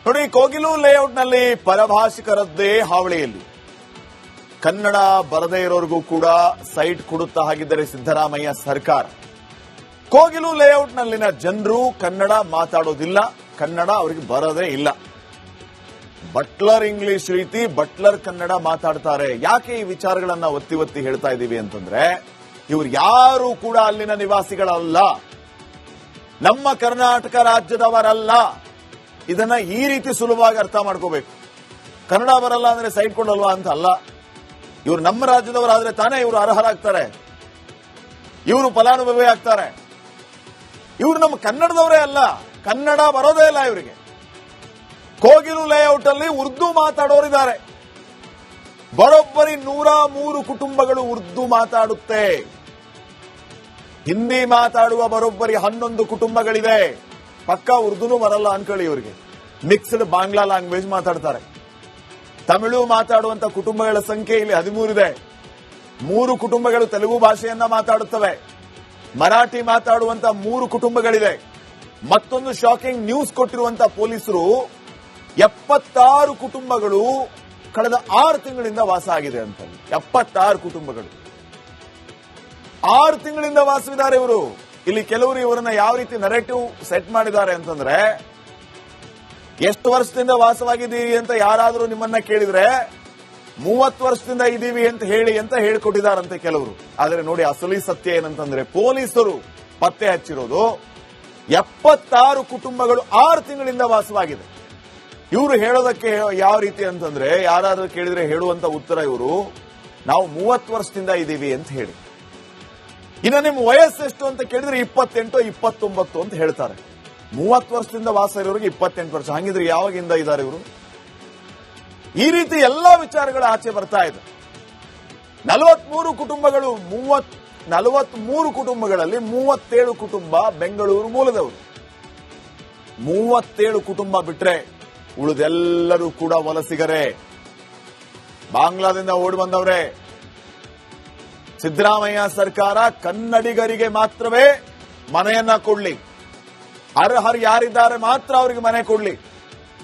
ನೋಡಿ, ಕೋಗಿಲು ಲೇಔಟ್ನಲ್ಲಿ ಪರಭಾಷಿಕರದ್ದೇ ಹಾವಳಿಯಲ್ಲಿ ಕನ್ನಡ ಬರದೇ ಇರೋರಿಗೂ ಕೂಡ ಸೈಟ್ ಕೊಡುತ್ತಾ ಹಾಗಿದ್ದರೆ ಸಿದ್ದರಾಮಯ್ಯ ಸರ್ಕಾರ. ಕೋಗಿಲು ಲೇಔಟ್ನಲ್ಲಿನ ಜನರು ಕನ್ನಡ ಮಾತಾಡೋದಿಲ್ಲ, ಕನ್ನಡ ಅವರಿಗೆ ಬರದೇ ಇಲ್ಲ. ಬಟ್ಲರ್ ಇಂಗ್ಲಿಷ್ ರೀತಿ ಬಟ್ಲರ್ ಕನ್ನಡ ಮಾತಾಡ್ತಾರೆ. ಯಾಕೆ ಈ ವಿಚಾರಗಳನ್ನ ಒತ್ತಿ ಒತ್ತಿ ಹೇಳ್ತಾ ಇದ್ದೀವಿ ಅಂತಂದ್ರೆ, ಇವ್ರು ಯಾರು ಕೂಡ ಅಲ್ಲಿನ ನಿವಾಸಿಗಳಲ್ಲ, ನಮ್ಮ ಕರ್ನಾಟಕ ರಾಜ್ಯದವರಲ್ಲ. ಇದನ್ನ ಈ ರೀತಿ ಸುಲಭವಾಗಿ ಅರ್ಥ ಮಾಡ್ಕೋಬೇಕು. ಕನ್ನಡ ಬರಲ್ಲ ಅಂದ್ರೆ ಸೈಟ್ ಕೊಡಲ್ವಾ ಅಂತ ಅಲ್ಲ. ಇವರು ನಮ್ಮ ರಾಜ್ಯದವರಾದ್ರೆ ತಾನೇ ಇವರು ಅರ್ಹರಾಗ್ತಾರೆ, ಇವರು ಫಲಾನುಭವಿ ಆಗ್ತಾರೆ. ಇವರು ನಮ್ಮ ಕನ್ನಡದವರೇ ಅಲ್ಲ, ಕನ್ನಡ ಬರೋದೇ ಇಲ್ಲ ಇವರಿಗೆ. ಕೋಗಿಲು ಲೇಔಟ್ ಅಲ್ಲಿ ಉರ್ದು ಮಾತಾಡೋರಿದ್ದಾರೆ. ಬರೋಬ್ಬರಿ 103 ಕುಟುಂಬಗಳು ಉರ್ದು ಮಾತಾಡುತ್ತೆ. ಹಿಂದಿ ಮಾತಾಡುವ ಬರೋಬ್ಬರಿ 11 ಕುಟುಂಬಗಳಿದೆ. ಪಕ್ಕಾ ಉರ್ದುನೂ ಬರಲ್ಲ ಅನ್ಕೊಳ್ಳಿ ಇವರಿಗೆ. ಮಿಕ್ಸ್ಡ್ ಬಾಂಗ್ಲಾ ಲ್ಯಾಂಗ್ವೇಜ್ ಮಾತಾಡ್ತಾರೆ. ತಮಿಳು ಮಾತಾಡುವಂತ ಕುಟುಂಬಗಳ ಸಂಖ್ಯೆ ಇಲ್ಲಿ 13 ಇದೆ. 3 ಕುಟುಂಬಗಳು ತೆಲುಗು ಭಾಷೆಯನ್ನ ಮಾತಾಡುತ್ತವೆ. ಮರಾಠಿ ಮಾತಾಡುವಂತ 3 ಕುಟುಂಬಗಳಿದೆ. ಮತ್ತೊಂದು ಶಾಕಿಂಗ್ ನ್ಯೂಸ್ ಕೊಟ್ಟಿರುವಂತ ಪೊಲೀಸರು 76 ಕುಟುಂಬಗಳು ಕಳೆದ 6 ತಿಂಗಳಿಂದ ವಾಸ ಆಗಿದೆ ಅಂತ. 76 ಕುಟುಂಬಗಳು 6 ತಿಂಗಳಿಂದ ವಾಸವಿದ್ದಾರೆ ಇವರು. ಇಲ್ಲಿ ಕೆಲವರು ಇವರನ್ನ ಯಾವ ರೀತಿ ನರೇಟಿವ್ ಸೆಟ್ ಮಾಡಿದ್ದಾರೆ ಅಂತಂದ್ರೆ, ಎಷ್ಟು ವರ್ಷದಿಂದ ವಾಸವಾಗಿದ್ದೀರಿ ಅಂತ ಯಾರಾದರೂ ನಿಮ್ಮನ್ನ ಕೇಳಿದ್ರೆ 30 ವರ್ಷದಿಂದ ಇದ್ದೀವಿ ಅಂತ ಹೇಳಿಕೊಟ್ಟಿದ್ದಾರಂತೆ ಕೆಲವರು. ಆದರೆ ನೋಡಿ, ಅಸಲಿ ಸತ್ಯ ಏನಂತಂದ್ರೆ, ಪೊಲೀಸರು ಪತ್ತೆ ಹಚ್ಚಿರೋದು 76 ಕುಟುಂಬಗಳು 6 ತಿಂಗಳಿಂದ ವಾಸವಾಗಿದೆ. ಇವರು ಹೇಳೋದಕ್ಕೆ ಯಾವ ರೀತಿ ಅಂತಂದ್ರೆ, ಯಾರಾದ್ರೂ ಕೇಳಿದ್ರೆ ಹೇಳುವಂತ ಉತ್ತರ ಇವರು, ನಾವು 30 ವರ್ಷದಿಂದ ಇದ್ದೀವಿ ಅಂತ ಹೇಳಿ. ಇನ್ನು ನಿಮ್ಮ ವಯಸ್ಸೆಷ್ಟು ಅಂತ ಕೇಳಿದ್ರೆ 28 29 ಅಂತ ಹೇಳ್ತಾರೆ. 30 ವರ್ಷದಿಂದ ವಾಸ ಇರೋರಿಗೆ 28 ವರ್ಷ. ಹಂಗಿದ್ರೆ ಯಾವಾಗಿಂದ ಇದ್ದಾರೆ ಇವರು? ಈ ರೀತಿ ಎಲ್ಲಾ ವಿಚಾರಗಳು ಆಚೆ ಬರ್ತಾ ಇದೆ. 43 ಕುಟುಂಬಗಳು 43 ಕುಟುಂಬಗಳಲ್ಲಿ 37 ಕುಟುಂಬ ಬೆಂಗಳೂರು ಮೂಲದವರು. 37 ಕುಟುಂಬ ಬಿಟ್ರೆ ಉಳಿದೆಲ್ಲರೂ ಕೂಡ ವಲಸಿಗರೇ, ಬಾಂಗ್ಲಾದಿಂದ ಓಡಿ ಬಂದವರೇ. ಸಿದ್ದರಾಮಯ್ಯ ಸರ್ಕಾರ ಕನ್ನಡಿಗರಿಗೆ ಮಾತ್ರವೇ ಮನೆಯನ್ನ ಕೊಡ್ಲಿ, ಅರ್ಹರು ಯಾರಿದ್ದಾರೆ ಮಾತ್ರ ಅವರಿಗೆ ಮನೆ ಕೊಡ್ಲಿ.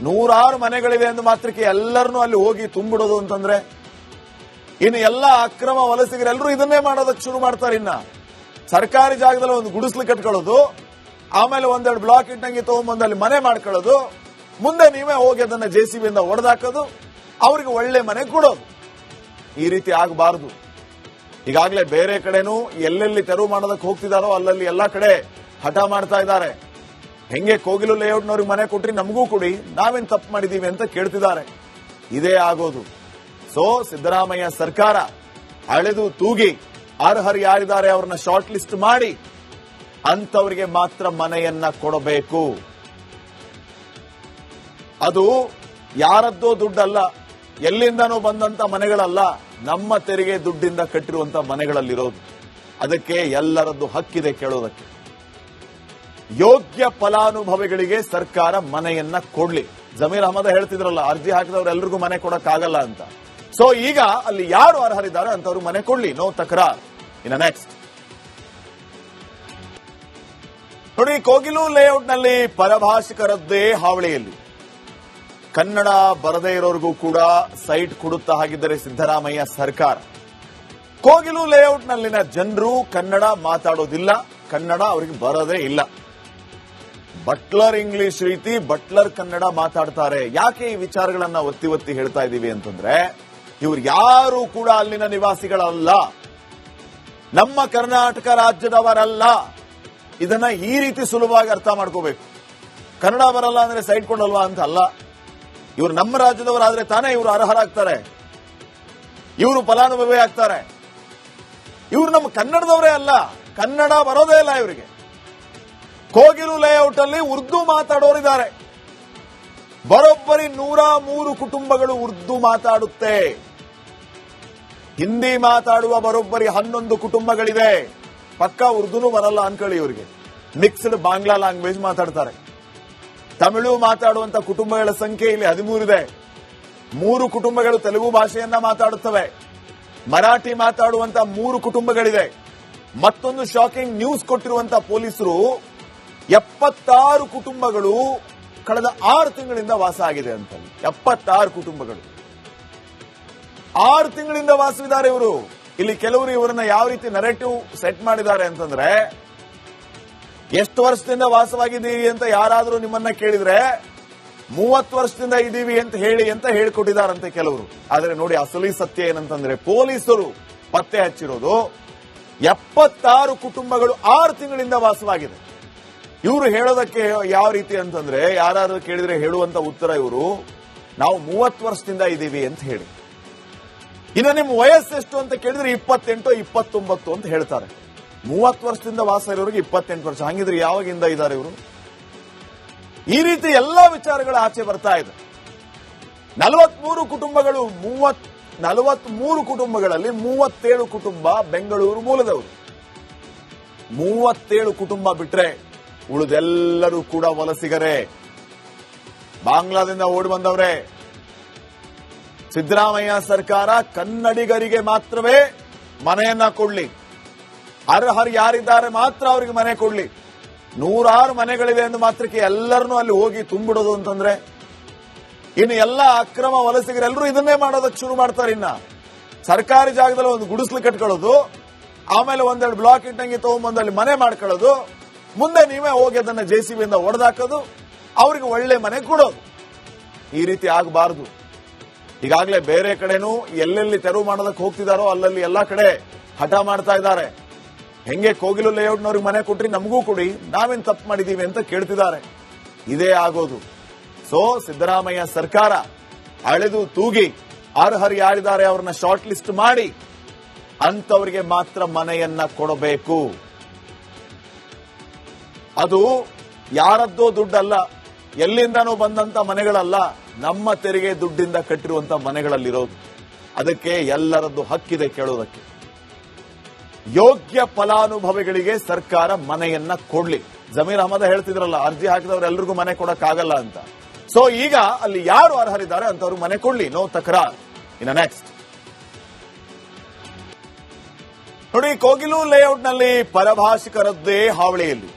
106 ಮನೆಗಳಿವೆ ಎಂದು ಮಾತ್ರಕ್ಕೆ ಎಲ್ಲರನ್ನೂ ಅಲ್ಲಿ ಹೋಗಿ ತುಂಬಿಡೋದು ಅಂತಂದ್ರೆ, ಇನ್ನು ಎಲ್ಲ ಅಕ್ರಮ ವಲಸಿಗರೆಲ್ಲರೂ ಇದನ್ನೇ ಮಾಡೋದಕ್ಕೆ ಶುರು ಮಾಡ್ತಾರೆ. ಇನ್ನ ಸರ್ಕಾರಿ ಜಾಗದಲ್ಲಿ ಒಂದು ಗುಡಿಸ್ಲು ಕಟ್ಕೊಳ್ಳೋದು, ಆಮೇಲೆ ಒಂದೆರಡು ಬ್ಲಾಕ್ ಇಟ್ಟಂಗೆ ತಗೊಂಡ್ಬಂದು ಅಲ್ಲಿ ಮನೆ ಮಾಡ್ಕೊಳ್ಳೋದು, ಮುಂದೆ ನೀವೇ ಹೋಗಿ ಅದನ್ನ ಜೆಸಿಬಿಯಿಂದ ಹೊಡೆದಾಕೋದು, ಅವರಿಗೆ ಒಳ್ಳೆ ಮನೆ ಕೊಡೋದು. ಈ ರೀತಿ ಆಗಬಾರದು. ಈಗಾಗಲೇ ಬೇರೆ ಕಡೆನೂ ಎಲ್ಲೆಲ್ಲಿ ತೆರವು ಮಾಡೋದಕ್ಕೆ ಹೋಗ್ತಿದಾರೋ ಅಲ್ಲಲ್ಲಿ ಎಲ್ಲಾ ಕಡೆ ಹಠ ಮಾಡ್ತಾ ಇದ್ದಾರೆ. ಹೆಂಗೆ ಕೋಗಿಲು ಲೇಔಟ್ನವ್ರಿಗೆ ಮನೆ ಕೊಟ್ರಿ ನಮಗೂ ಕೊಡಿ, ನಾವೇನ್ ತಪ್ಪು ಮಾಡಿದೀವಿ ಅಂತ ಕೇಳ್ತಿದ್ದಾರೆ. ಇದೇ ಆಗೋದು. ಸೊ ಸಿದ್ದರಾಮಯ್ಯ ಸರ್ಕಾರ ಅಳೆದು ತೂಗಿ ಅರ್ಹರು ಯಾರಿದ್ದಾರೆ ಅವ್ರನ್ನ ಶಾರ್ಟ್ ಲಿಸ್ಟ್ ಮಾಡಿ ಅಂತವರಿಗೆ ಮಾತ್ರ ಮನೆಯನ್ನ ಕೊಡಬೇಕು. ಅದು ಯಾರದ್ದೋ ದುಡ್ಡಲ್ಲ, ಎಲ್ಲಿಂದನೂ ಬಂದಂತ ಮನೆಗಳಲ್ಲ, ನಮ್ಮ ತೆರಿಗೆ ದುಡ್ಡಿಂದ ಕಟ್ಟಿರುವಂತ ಮನೆಗಳಲ್ಲಿರೋದು. ಅದಕ್ಕೆ ಎಲ್ಲರದ್ದು ಹಕ್ಕಿದೆ ಕೇಳೋದಕ್ಕೆ. ಯೋಗ್ಯ ಫಲಾನುಭವಿಗಳಿಗೆ ಸರ್ಕಾರ ಮನೆಯನ್ನ ಕೊಡ್ಲಿ. ಜಮೀರ್ ಅಹಮದ್ ಹೇಳ್ತಿದ್ರಲ್ಲ, ಅರ್ಜಿ ಹಾಕಿದವರು ಎಲ್ರಿಗೂ ಮನೆ ಕೊಡಕ್ಕಾಗಲ್ಲ ಅಂತ. ಸೊ ಈಗ ಅಲ್ಲಿ ಯಾರು ಅರ್ಹರಿದ್ದಾರೆ ಅಂತವ್ರು ಮನೆ ಕೊಡ್ಲಿ, ನೋ ತಕರಾರ್. ಇನ್ನು ನೆಕ್ಸ್ಟ್ ನೋಡಿ, ಕೋಗಿಲು ಲೇಔಟ್ನಲ್ಲಿ ಪರಭಾಷಿಕರದ್ದೇ ಹಾವಳಿಯಲ್ಲಿ ಕನ್ನಡ ಬರದೇ ಇರೋರಿಗೂ ಕೂಡ ಸೈಟ್ ಕೊಡುತ್ತಾ ಹಾಗಿದ್ದರೆ ಸಿದ್ದರಾಮಯ್ಯ ಸರ್ಕಾರ. ಕೋಗಿಲು ಲೇಔಟ್ನಲ್ಲಿನ ಜನರು ಕನ್ನಡ ಮಾತಾಡೋದಿಲ್ಲ, ಕನ್ನಡ ಅವರಿಗೆ ಬರದೇ ಇಲ್ಲ. ಬಟ್ಲರ್ ಇಂಗ್ಲಿಷ್ ರೀತಿ ಬಟ್ಲರ್ ಕನ್ನಡ ಮಾತಾಡ್ತಾರೆ. ಯಾಕೆ ಈ ವಿಚಾರಗಳನ್ನ ಒತ್ತಿ ಒತ್ತಿ ಹೇಳ್ತಾ ಇದ್ದೀವಿ ಅಂತಂದ್ರೆ, ಇವ್ರು ಯಾರು ಕೂಡ ಅಲ್ಲಿನ ನಿವಾಸಿಗಳಲ್ಲ, ನಮ್ಮ ಕರ್ನಾಟಕ ರಾಜ್ಯದವರಲ್ಲ. ಇದನ್ನ ಈ ರೀತಿ ಸುಲಭವಾಗಿ ಅರ್ಥ ಮಾಡ್ಕೋಬೇಕು. ಕನ್ನಡ ಬರಲ್ಲ ಅಂದ್ರೆ ಸೈಟ್ ಕೊಡಲ್ವಾ ಅಂತ ಅಲ್ಲ. ಇವರು ನಮ್ಮ ರಾಜ್ಯದವರಾದ್ರೆ ತಾನೇ ಇವರು ಅರ್ಹರಾಗ್ತಾರೆ, ಇವರು ಫಲಾನುಭವಿ ಆಗ್ತಾರೆ. ಇವರು ನಮ್ಮ ಕನ್ನಡದವರೇ ಅಲ್ಲ, ಕನ್ನಡ ಬರೋದೇ ಇಲ್ಲ ಇವರಿಗೆ. ಕೋಗಿಲು ಲೇಔಟ್ ಅಲ್ಲಿ ಉರ್ದು ಮಾತಾಡೋರಿದ್ದಾರೆ. ಬರೋಬ್ಬರಿ 103 ಕುಟುಂಬಗಳು ಉರ್ದು ಮಾತಾಡುತ್ತೆ. ಹಿಂದಿ ಮಾತಾಡುವ ಬರೋಬ್ಬರಿ 11 ಕುಟುಂಬಗಳಿದೆ. ಪಕ್ಕಾ ಉರ್ದುನೂ ಬರಲ್ಲ ಅನ್ಕೊಳ್ಳಿ ಇವರಿಗೆ. ಮಿಕ್ಸ್ಡ್ ಬಾಂಗ್ಲಾ ಲ್ಯಾಂಗ್ವೇಜ್ ಮಾತಾಡ್ತಾರೆ. ತಮಿಳು ಮಾತಾಡುವಂತ ಕುಟುಂಬಗಳ ಸಂಖ್ಯೆ ಇಲ್ಲಿ 13 ಇದೆ. 3 ಕುಟುಂಬಗಳು ತೆಲುಗು ಭಾಷೆಯನ್ನ ಮಾತಾಡುತ್ತವೆ. ಮರಾಠಿ ಮಾತಾಡುವಂತ 3 ಕುಟುಂಬಗಳಿದೆ. ಮತ್ತೊಂದು ಶಾಕಿಂಗ್ ನ್ಯೂಸ್ ಕೊಟ್ಟಿರುವಂತ ಪೊಲೀಸರು 76 ಕುಟುಂಬಗಳು ಕಳೆದ 6 ತಿಂಗಳಿಂದ ವಾಸ ಆಗಿದೆ ಅಂತ 76 ಕುಟುಂಬಗಳು 6 ತಿಂಗಳಿಂದ ವಾಸವಿದ್ದಾರೆ ಇವರು. ಇಲ್ಲಿ ಕೆಲವರು ಇವರನ್ನ ಯಾವ ರೀತಿ ನರೇಟಿವ್ ಸೆಟ್ ಮಾಡಿದ್ದಾರೆ ಅಂತಂದ್ರೆ, ಎಷ್ಟು ವರ್ಷದಿಂದ ವಾಸವಾಗಿದ್ದೀರಿ ಅಂತ ಯಾರಾದರೂ ನಿಮ್ಮನ್ನ ಕೇಳಿದ್ರೆ 30 ವರ್ಷದಿಂದ ಇದ್ದೀವಿ ಅಂತ ಹೇಳಿಕೊಟ್ಟಿದ್ದಾರಂತೆ ಕೆಲವರು. ಆದರೆ ನೋಡಿ, ಅಸಲಿ ಸತ್ಯ ಏನಂತಂದ್ರೆ, ಪೊಲೀಸರು ಪತ್ತೆ ಹಚ್ಚಿರೋದು 76 ಕುಟುಂಬಗಳು 6 ತಿಂಗಳಿಂದ ವಾಸವಾಗಿದೆ. ಇವರು ಹೇಳೋದಕ್ಕೆ ಯಾವ ರೀತಿ ಅಂತಂದ್ರೆ, ಯಾರಾದ್ರೂ ಕೇಳಿದ್ರೆ ಹೇಳುವಂತ ಉತ್ತರ ಇವರು, ನಾವು 30 ವರ್ಷದಿಂದ ಇದ್ದೀವಿ ಅಂತ ಹೇಳಿ. ಇನ್ನು ನಿಮ್ಮ ವಯಸ್ಸೆಷ್ಟು ಅಂತ ಕೇಳಿದ್ರೆ 28 29 ಅಂತ ಹೇಳ್ತಾರೆ. 30 ವರ್ಷದಿಂದ ವಾಸ ಇರೋರಿಗೆ 28 ವರ್ಷ. ಹಂಗಿದ್ರೆ ಯಾವಾಗಿಂದ ಇದ್ದಾರೆ ಇವರು? ಈ ರೀತಿ ಎಲ್ಲಾ ವಿಚಾರಗಳ ಆಚೆ ಬರ್ತಾ ಇದೆ. 43 ಕುಟುಂಬಗಳು 43 ಕುಟುಂಬಗಳಲ್ಲಿ 37 ಕುಟುಂಬ ಬೆಂಗಳೂರು ಮೂಲದವರು. 37 ಕುಟುಂಬ ಬಿಟ್ರೆ ಉಳಿದೆಲ್ಲರೂ ಕೂಡ ವಲಸಿಗರೇ, ಬಾಂಗ್ಲಾದಿಂದ ಓಡಿ ಬಂದವರೇ. ಸಿದ್ದರಾಮಯ್ಯ ಸರ್ಕಾರ ಕನ್ನಡಿಗರಿಗೆ ಮಾತ್ರವೇ ಮನೆಯನ್ನ ಕೊಡ್ಲಿ, ಅರ್ಹರು ಯಾರಿದ್ದಾರೆ ಮಾತ್ರ ಅವರಿಗೆ ಮನೆ ಕೊಡ್ಲಿ, 106 ಮನೆಗಳಿದೆ ಎಂದು ಮಾತ್ರಕ್ಕೆ ಎಲ್ಲರನ್ನೂ ಅಲ್ಲಿ ಹೋಗಿ ತುಂಬಿಡೋದು ಅಂತಂದ್ರೆ, ಇನ್ನು ಎಲ್ಲ ಅಕ್ರಮ ವಲಸಿಗರೆಲ್ಲರೂ ಇದನ್ನೇ ಮಾಡೋದಕ್ಕೆ ಶುರು ಮಾಡ್ತಾರೆ. ಇನ್ನ ಸರ್ಕಾರಿ ಜಾಗದಲ್ಲಿ ಒಂದು ಗುಡಿಸ್ಲು ಕಟ್ಕೊಳ್ಳೋದು, ಆಮೇಲೆ ಒಂದೆರಡು ಬ್ಲಾಕ್ ಇಟ್ಟಂಗೆ ತಗೊಂಡ್ಬಂದಲ್ಲಿ ಮನೆ ಮಾಡ್ಕೊಳ್ಳೋದು, ಮುಂದೆ ನೀವೇ ಹೋಗಿ ಅದನ್ನ JCB ಇಂದ ಹೊಡೆದಾಕೋದು, ಅವರಿಗೆ ಒಳ್ಳೆ ಮನೆ ಕೊಡೋದು. ಈ ರೀತಿ ಆಗಬಾರದು. ಈಗಾಗಲೇ ಬೇರೆ ಕಡೆನೂ ಎಲ್ಲೆಲ್ಲಿ ತೆರವು ಮಾಡೋದಕ್ಕೆ ಹೋಗ್ತಿದಾರೋ ಅಲ್ಲಲ್ಲಿ ಎಲ್ಲಾ ಕಡೆ ಹಠ ಮಾಡ್ತಾ ಇದ್ದಾರೆ. ಹೆಂಗೆ ಕೋಗಿಲು ಲೇಔಟ್ನವ್ರಿಗೆ ಮನೆ ಕೊಟ್ರಿ ನಮಗೂ ಕೊಡಿ, ನಾವೇನ್ ತಪ್ಪು ಮಾಡಿದೀವಿ ಅಂತ ಕೇಳ್ತಿದ್ದಾರೆ. ಇದೇ ಆಗೋದು. ಸೊ ಸಿದ್ದರಾಮಯ್ಯ ಸರ್ಕಾರ ಅಳೆದು ತೂಗಿ ಅರ್ಹರು ಯಾರಿದ್ದಾರೆ ಅವ್ರನ್ನ ಶಾರ್ಟ್ ಲಿಸ್ಟ್ ಮಾಡಿ ಅಂತವರಿಗೆ ಮಾತ್ರ ಮನೆಯನ್ನ ಕೊಡಬೇಕು. ಅದು ಯಾರದ್ದೋ ದುಡ್ಡಲ್ಲ, ಎಲ್ಲಿಂದನೂ ಬಂದಂತ ಮನೆಗಳಲ್ಲ, ನಮ್ಮ ತೆರಿಗೆ ದುಡ್ಡಿಂದ ಕಟ್ಟಿರುವಂತ ಮನೆಗಳಲ್ಲಿರೋದು. ಅದಕ್ಕೆ ಎಲ್ಲರದ್ದು ಹಕ್ಕಿದೆ ಕೇಳೋದಕ್ಕೆ. ಯೋಗ್ಯ ಫಲಾನುಭವಿಗಳಿಗೆ ಸರ್ಕಾರ ಮನೆಯನ್ನ ಕೊಡ್ಲಿ. ಜಮೀರ್ ಅಹಮದ್ ಹೇಳ್ತಿದ್ರಲ್ಲ, ಅರ್ಜಿ ಹಾಕಿದವರೆಲ್ಲರಿಗೂ ಮನೆ ಕೊಡಕ್ಕಾಗಲ್ಲ ಅಂತ. ಸೊ ಈಗ ಅಲ್ಲಿ ಯಾರು ಅರ್ಹರಿದ್ದಾರೆ ಅಂತವ್ರಿಗೆ ಮನೆ ಕೊಡ್ಲಿ, ನೋ ತಕರಾರ್. ಇನ್ನು ನೆಕ್ಸ್ಟ್ ನೋಡಿ, ಕೋಗಿಲು ಲೇಔಟ್ನಲ್ಲಿ ಪರಭಾಷಿಕರದ್ದೇ ಹಾವಳಿಯಲ್ಲಿ.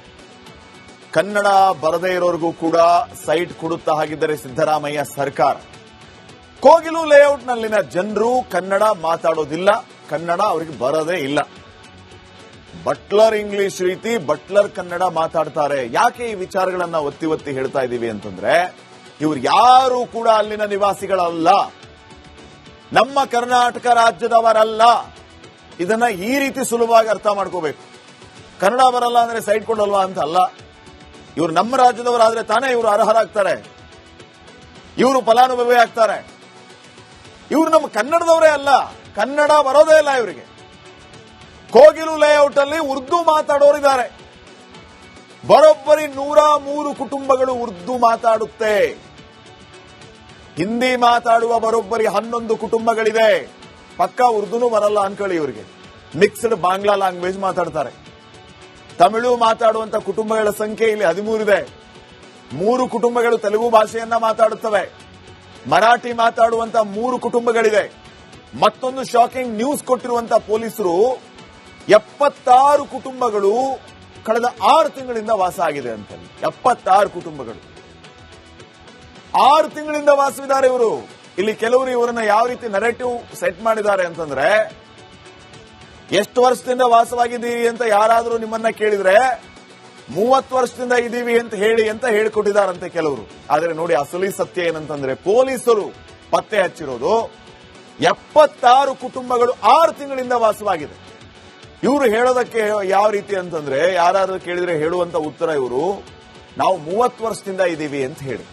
ಕನ್ನಡ ಬರದೇ ಇರೋರಿಗೂ ಕೂಡ ಸೈಟ್ ಕೊಡುತ್ತಾ ಹಾಗಿದ್ದರೆ ಸಿದ್ದರಾಮಯ್ಯ ಸರ್ಕಾರ. ಕೋಗಿಲು ಲೇಔಟ್ನಲ್ಲಿನ ಜನರು ಕನ್ನಡ ಮಾತಾಡೋದಿಲ್ಲ, ಕನ್ನಡ ಅವರಿಗೆ ಬರದೇ ಇಲ್ಲ. ಬಟ್ಲರ್ ಇಂಗ್ಲಿಷ್ ರೀತಿ ಬಟ್ಲರ್ ಕನ್ನಡ ಮಾತಾಡ್ತಾರೆ. ಯಾಕೆ ಈ ವಿಚಾರಗಳನ್ನ ಒತ್ತಿ ಒತ್ತಿ ಹೇಳ್ತಾ ಇದ್ದೀವಿ ಅಂತಂದ್ರೆ, ಇವ್ರು ಯಾರು ಕೂಡ ಅಲ್ಲಿನ ನಿವಾಸಿಗಳಲ್ಲ, ನಮ್ಮ ಕರ್ನಾಟಕ ರಾಜ್ಯದವರಲ್ಲ. ಇದನ್ನ ಈ ರೀತಿ ಸುಲಭವಾಗಿ ಅರ್ಥ ಮಾಡ್ಕೋಬೇಕು. ಕನ್ನಡ ಬರಲ್ಲ ಅಂದ್ರೆ ಸೈಟ್ ಕೊಡಲ್ವಾ ಅಂತ ಅಲ್ಲ. ಇವರು ನಮ್ಮ ರಾಜ್ಯದವರಾದ್ರೆ ತಾನೇ ಇವರು ಅರ್ಹರಾಗ್ತಾರೆ, ಇವರು ಫಲಾನುಭವಿ ಆಗ್ತಾರೆ. ಇವರು ನಮ್ಮ ಕನ್ನಡದವರೇ ಅಲ್ಲ, ಕನ್ನಡ ಬರೋದೇ ಇಲ್ಲ ಇವರಿಗೆ. ಕೋಗಿಲು ಲೇಔಟ್ ಅಲ್ಲಿ ಉರ್ದು ಮಾತಾಡೋರಿದ್ದಾರೆ. ಬರೋಬ್ಬರಿ 103 ಕುಟುಂಬಗಳು ಉರ್ದು ಮಾತಾಡುತ್ತೆ. ಹಿಂದಿ ಮಾತಾಡುವ ಬರೋಬ್ಬರಿ 11 ಕುಟುಂಬಗಳಿದೆ. ಪಕ್ಕಾ ಉರ್ದುನೂ ಬರಲ್ಲ ಅನ್ಕೊಳ್ಳಿ ಇವರಿಗೆ. ಮಿಕ್ಸ್ಡ್ ಬಾಂಗ್ಲಾ ಲ್ಯಾಂಗ್ವೇಜ್ ಮಾತಾಡ್ತಾರೆ. ತಮಿಳು ಮಾತಾಡುವಂತ ಕುಟುಂಬಗಳ ಸಂಖ್ಯೆ ಇಲ್ಲಿ 13 ಇದೆ. 3 ಕುಟುಂಬಗಳು ತೆಲುಗು ಭಾಷೆಯನ್ನ ಮಾತಾಡುತ್ತವೆ. ಮರಾಠಿ ಮಾತಾಡುವಂತ 3 ಕುಟುಂಬಗಳಿದೆ. ಮತ್ತೊಂದು ಶಾಕಿಂಗ್ ನ್ಯೂಸ್ ಕೊಟ್ಟಿರುವಂತ ಪೊಲೀಸರು, 76 ಕುಟುಂಬಗಳು ಕಳೆದ 6 ತಿಂಗಳಿಂದ ವಾಸ ಆಗಿದೆ ಅಂತ. 76 ಕುಟುಂಬಗಳು 6 ತಿಂಗಳಿಂದ ವಾಸವಿದ್ದಾರೆ ಇವರು. ಇಲ್ಲಿ ಕೆಲವರು ಇವರನ್ನ ಯಾವ ರೀತಿ ನರೇಟಿವ್ ಸೆಟ್ ಮಾಡಿದ್ದಾರೆ ಅಂತಂದ್ರೆ, ಎಷ್ಟು ವರ್ಷದಿಂದ ವಾಸವಾಗಿದ್ದೀರಿ ಅಂತ ಯಾರಾದರೂ ನಿಮ್ಮನ್ನ ಕೇಳಿದ್ರೆ 30 ವರ್ಷದಿಂದ ಇದ್ದೀವಿ ಅಂತ ಹೇಳಿಕೊಟ್ಟಿದ್ದಾರಂತೆ ಕೆಲವರು. ಆದರೆ ನೋಡಿ, ಅಸಲಿ ಸತ್ಯ ಏನಂತಂದ್ರೆ, ಪೊಲೀಸರು ಪತ್ತೆ ಹಚ್ಚಿರೋದು 76 ಕುಟುಂಬಗಳು 6 ತಿಂಗಳಿಂದ ವಾಸವಾಗಿದೆ. ಇವರು ಹೇಳೋದಕ್ಕೆ ಯಾವ ರೀತಿ ಅಂತಂದ್ರೆ, ಯಾರಾದ್ರೂ ಕೇಳಿದ್ರೆ ಹೇಳುವಂತ ಉತ್ತರ ಇವರು, ನಾವು 30 ವರ್ಷದಿಂದ ಇದ್ದೀವಿ ಅಂತ ಹೇಳಿ.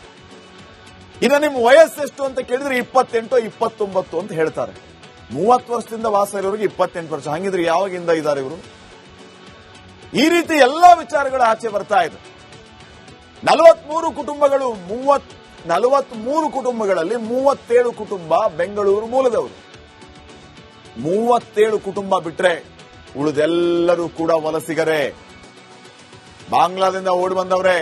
ಇನ್ನು ನಿಮ್ಮ ವಯಸ್ಸೆಷ್ಟು ಅಂತ ಕೇಳಿದ್ರೆ 28 29 ಅಂತ ಹೇಳ್ತಾರೆ. 30 ವರ್ಷದಿಂದ ವಾಸ ಇರೋರಿಗೆ 28 ವರ್ಷ. ಹಂಗಿದ್ರೆ ಯಾವಾಗಿಂದ ಇದ್ದಾರೆ ಇವರು? ಈ ರೀತಿ ಎಲ್ಲಾ ವಿಚಾರಗಳ ಆಚೆ ಬರ್ತಾ ಇದೆ. 43 ಕುಟುಂಬಗಳು 43 ಕುಟುಂಬಗಳಲ್ಲಿ 37 ಕುಟುಂಬ ಬೆಂಗಳೂರು ಮೂಲದವರು. 37 ಕುಟುಂಬ ಬಿಟ್ರೆ ಉಳಿದೆಲ್ಲರೂ ಕೂಡ ವಲಸಿಗರೇ, ಬಾಂಗ್ಲಾದಿಂದ ಓಡಿ ಬಂದವರೇ.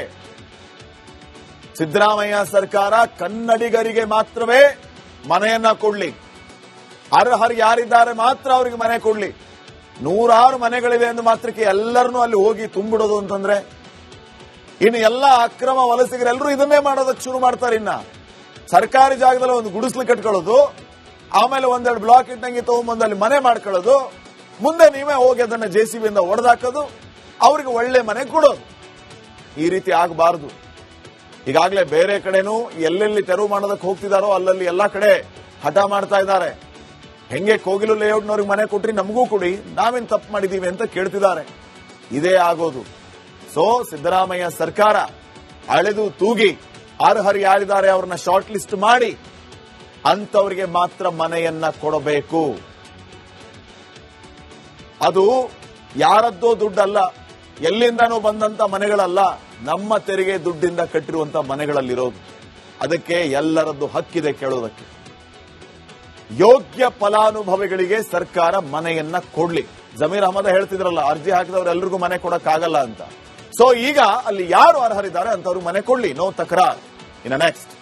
ಸಿದ್ದರಾಮಯ್ಯ ಸರ್ಕಾರ ಕನ್ನಡಿಗರಿಗೆ ಮಾತ್ರವೇ ಮನೆಯನ್ನ ಕೊಡ್ಲಿ, ಅರ್ಹರು ಯಾರಿದ್ದಾರೆ ಮಾತ್ರ ಅವರಿಗೆ ಮನೆ ಕೊಡ್ಲಿ, 106 ಮನೆಗಳಿದೆ ಎಂದು ಮಾತ್ರಕ್ಕೆ ಎಲ್ಲರನ್ನೂ ಅಲ್ಲಿ ಹೋಗಿ ತುಂಬಿಡೋದು ಅಂತಂದ್ರೆ, ಇನ್ನು ಎಲ್ಲ ಅಕ್ರಮ ವಲಸಿಗರೆಲ್ಲರೂ ಇದನ್ನೇ ಮಾಡೋದಕ್ಕೆ ಶುರು ಮಾಡ್ತಾರೆ. ಇನ್ನ ಸರ್ಕಾರಿ ಜಾಗದಲ್ಲಿ ಒಂದು ಗುಡಿಸ್ಲು ಕಟ್ಕೊಳ್ಳೋದು, ಆಮೇಲೆ ಒಂದೆರಡು ಬ್ಲಾಕ್ ಇಟ್ಟಂಗೆ ತಗೊಂಬಂದಲ್ಲಿ ಮನೆ ಮಾಡ್ಕೊಳ್ಳೋದು, ಮುಂದೆ ನೀವೇ ಹೋಗಿ ಅದನ್ನ JCB ಹೊಡೆದಾಕೋದು, ಅವ್ರಿಗೆ ಒಳ್ಳೆ ಮನೆ ಕೊಡೋದು. ಈ ರೀತಿ ಆಗಬಾರದು. ಈಗಾಗಲೇ ಬೇರೆ ಕಡೆನೂ ಎಲ್ಲೆಲ್ಲಿ ತೆರವು ಮಾಡೋದಕ್ಕೆ ಹೋಗ್ತಿದಾರೋ ಅಲ್ಲಲ್ಲಿ ಎಲ್ಲಾ ಕಡೆ ಹಠ ಮಾಡ್ತಾ ಇದ್ದಾರೆ. ಹೆಂಗೆ ಕೋಗಿಲು ಲೇಔಟ್ನವ್ರಿಗೆ ಮನೆ ಕೊಟ್ರಿ ನಮಗೂ ಕೊಡಿ, ನಾವೇನ್ ತಪ್ಪು ಮಾಡಿದೀವಿ ಅಂತ ಕೇಳ್ತಿದ್ದಾರೆ. ಇದೇ ಆಗೋದು. ಸೊ ಸಿದ್ದರಾಮಯ್ಯ ಸರ್ಕಾರ ಅಳೆದು ತೂಗಿ ಅರ್ಹರು ಯಾರಿದ್ದಾರೆ ಅವ್ರನ್ನ ಶಾರ್ಟ್ ಲಿಸ್ಟ್ ಮಾಡಿ ಅಂತವರಿಗೆ ಮಾತ್ರ ಮನೆಯನ್ನ ಕೊಡಬೇಕು. ಅದು ಯಾರದ್ದೋ ದುಡ್ಡಲ್ಲ, ಎಲ್ಲಿಂದನೂ ಬಂದಂತ ಮನೆಗಳಲ್ಲ, ನಮ್ಮ ತೆರಿಗೆ ದುಡ್ಡಿಂದ ಕಟ್ಟಿರುವಂತ ಮನೆಗಳಲ್ಲಿರೋದು. ಅದಕ್ಕೆ ಎಲ್ಲರದ್ದು ಹಕ್ಕಿದೆ ಕೇಳೋದಕ್ಕೆ. ಯೋಗ್ಯ ಫಲಾನುಭವಿಗಳಿಗೆ ಸರ್ಕಾರ ಮನೆಯನ್ನ ಕೊಡ್ಲಿ. ಜಮೀರ್ ಅಹಮದ್ ಹೇಳ್ತಿದ್ರಲ್ಲ, ಅರ್ಜಿ ಹಾಕಿದವರೆಲ್ಲರಿಗೂ ಮನೆ ಕೊಡಕ್ಕಾಗಲ್ಲ ಅಂತ. ಸೊ ಈಗ ಅಲ್ಲಿ ಯಾರು ಅರ್ಹರಿದ್ದಾರೆ ಅಂತವ್ರಿಗೆ ಮನೆ ಕೊಡ್ಲಿ, ನೋ ತಕರಾರ್. ಇನ್ನ ನೆಕ್ಸ್ಟ್